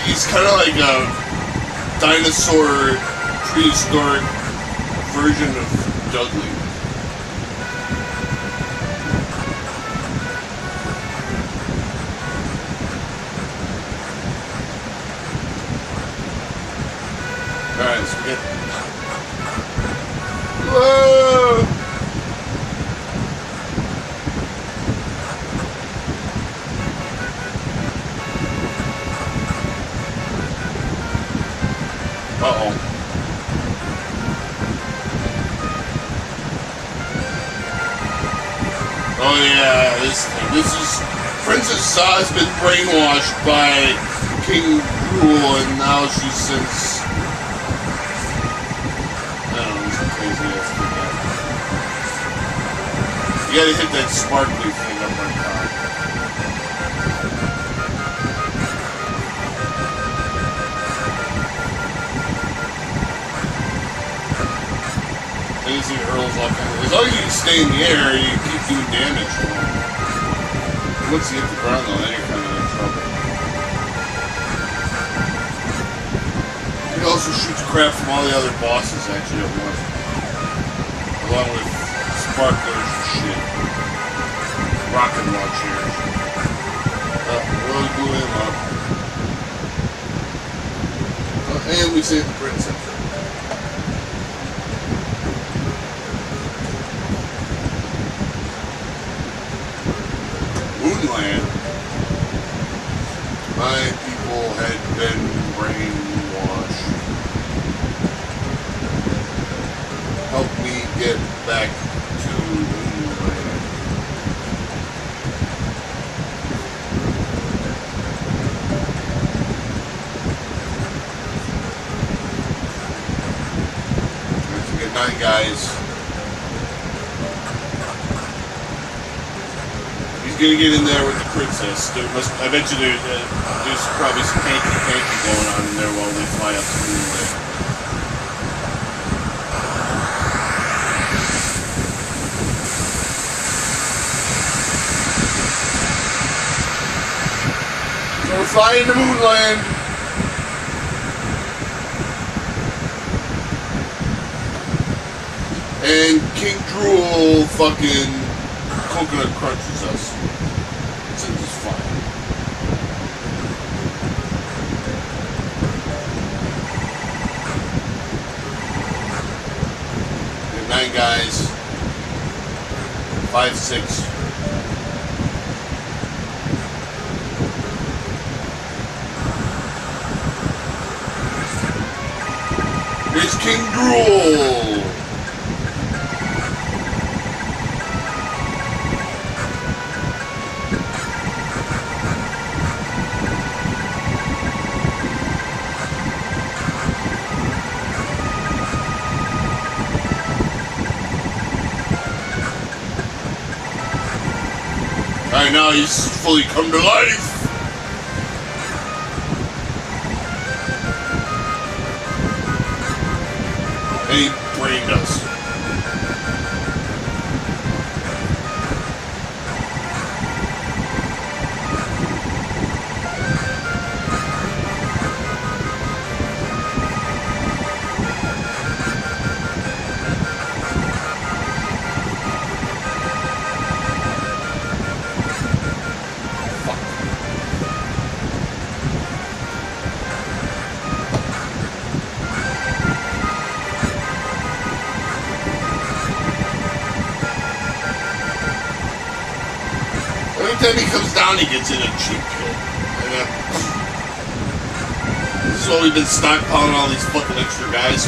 He's kind of like a dinosaur prehistoric version of Dudley. Alright, so we get... Whoa! Uh-oh. Oh yeah, this is Princess Sa's been brainwashed by King Rule, and now she's since I don't know, some crazy ass thing. You gotta hit that sparkly thing up on top. Anything hurls off. As long as you can stay in the air, you keep doing damage to them. Once you hit the ground, though, then you're kind of in trouble. It also shoots crap from all the other bosses, actually, at once. Along with sparklers and shit. Rocket launchers. Really blew him up. And we saved the princess. Moonland. My people. people had been brainwashed. Help me get back to Moonlight. Let's get 9 guys. Gonna get in there with the princess. I bet you there's probably some hanky going on in there while they fly up to the moonlight. So we're flying to Moonland. And King Drool fucking coconut crunches us. It's in this fire. We have 9 guys. 5, 6. Here's King Drool. Alright, now he's fully come to life. And he brained us. Every time he comes down, he gets in a cheap kill. This is why we've been stockpiling all these fucking extra guys.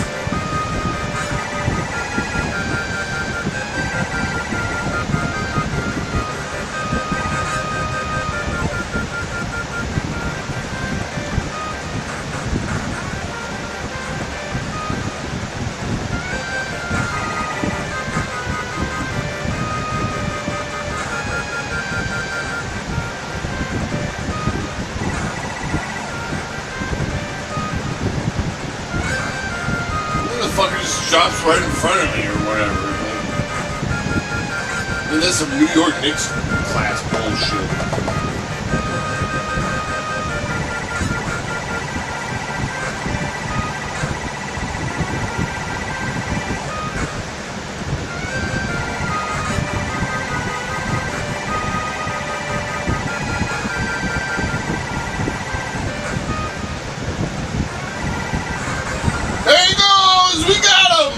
Drops right in front of me or whatever. And that's some New York Knicks class bullshit. There he goes! We got him!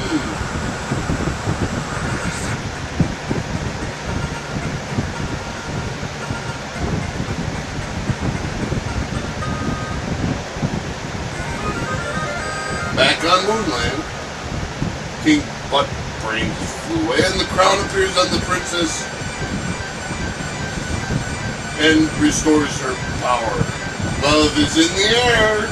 Back on Moonland, King Butt Brains flew away, and the crown appears on the princess and restores her power. Love is in the air.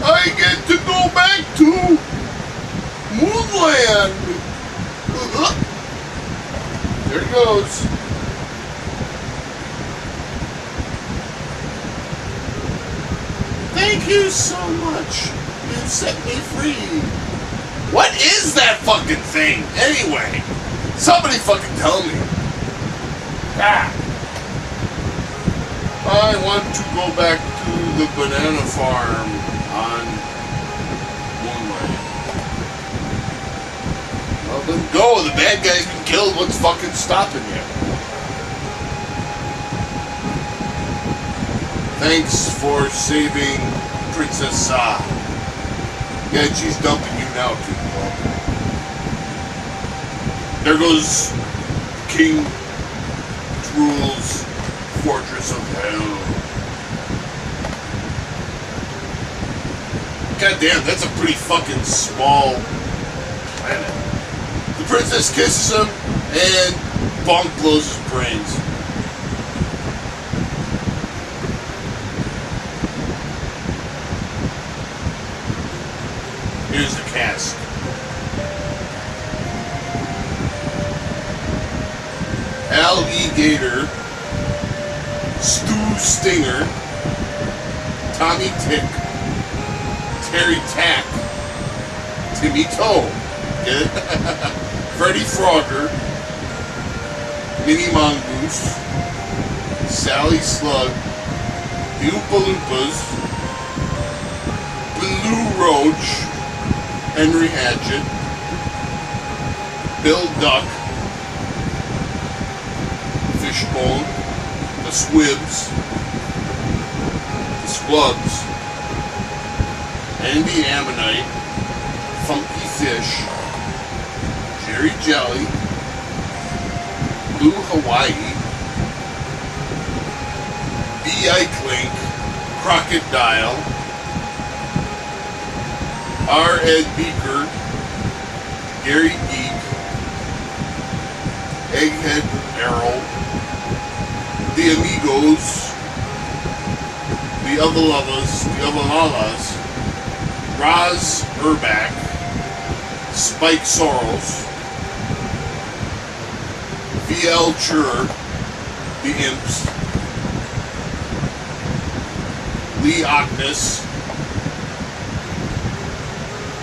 I get to go back to Moonland. There he goes. Thank you so much. You set me free. What is that fucking thing, anyway? Somebody fucking tell me. Ah. I want to go back to the banana farm on Moonlight. Well, then go. The bad guy's been killed. What's fucking stopping you? Thanks for saving Princess Sa. Yeah, she's dumping you now, too. There goes King Drool's Fortress of Hell. God damn, that's a pretty fucking small planet. The princess kisses him, and Bonk blows his brains. Here's the cast. Alligator, Stu Stinger, Tommy Tick, Terry Tack, Timmy Toe, get it? Freddy Frogger, Minnie Mongoose, Sally Slug, the Oompa Loompas, Blue Roach, Henry Hatchet, Bill Duck, Fishbone, the Squibs, the Squubs, Andy Ammonite, Funky Fish, Jerry Jelly, Blue Hawaii, B.I. Clink, Crocodile, R. Ed Beaker, Gary Geek, Egghead Errol, The Amigos, The Uvalovas, The Uvalalas, Roz Urback, Spike Sorrels, VL Chur, The Imps, Lee Ockness.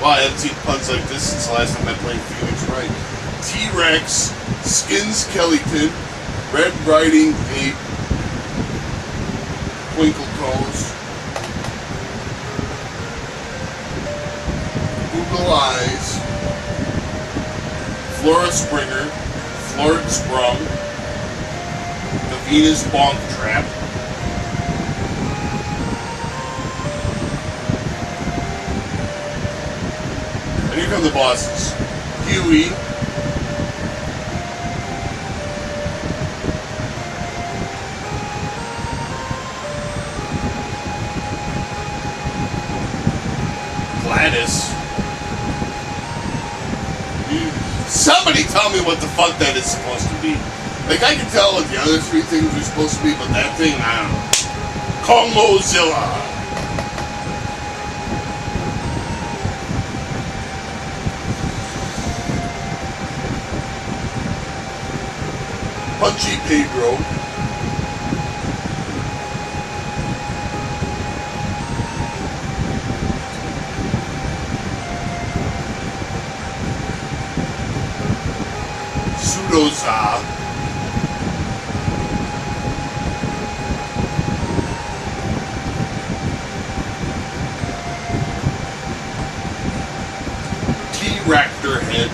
Wow, I haven't seen puns like this since the last time I played Phoenix Wright. T-Rex, Skins Kellington, Red Riding Ape, Twinkle Toes, Google Eyes, Flora Springer, Florence Sprung, the Venus Bonk Trap, and here come the bosses. Huey, Gladys. Somebody tell me what the fuck that is supposed to be. Like, I can tell what the other three things are supposed to be, but that thing, I don't know. Congozilla. Punchy Pedro. Pseudoza. T-Raptor Head.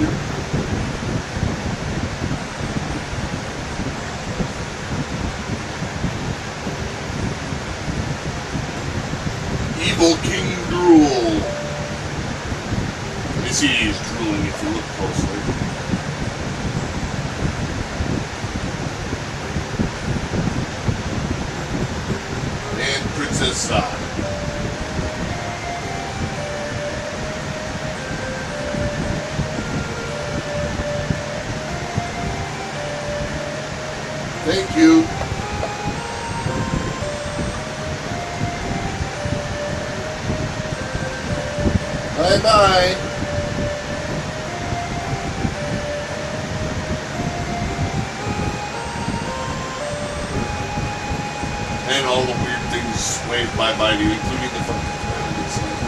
Evil King Drool. You see he's drooling if you look closely. And Princess Side. Thank you. Bye-bye. And all the weird things wave bye-bye to you, including the fucking planet itself.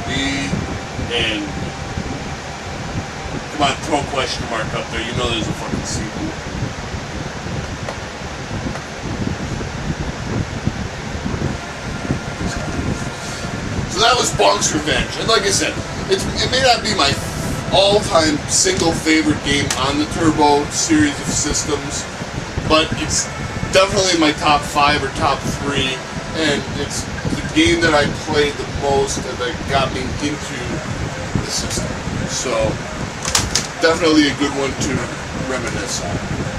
The end. Come on, throw a question mark up there. You know there's a fucking sequel. So that was Bonk's Revenge. And like I said, it may not be my all-time single favorite game on the Turbo series of systems, but it's definitely my top 5 or top 3, and it's the game that I played the most and that got me into the system. So definitely a good one to reminisce on.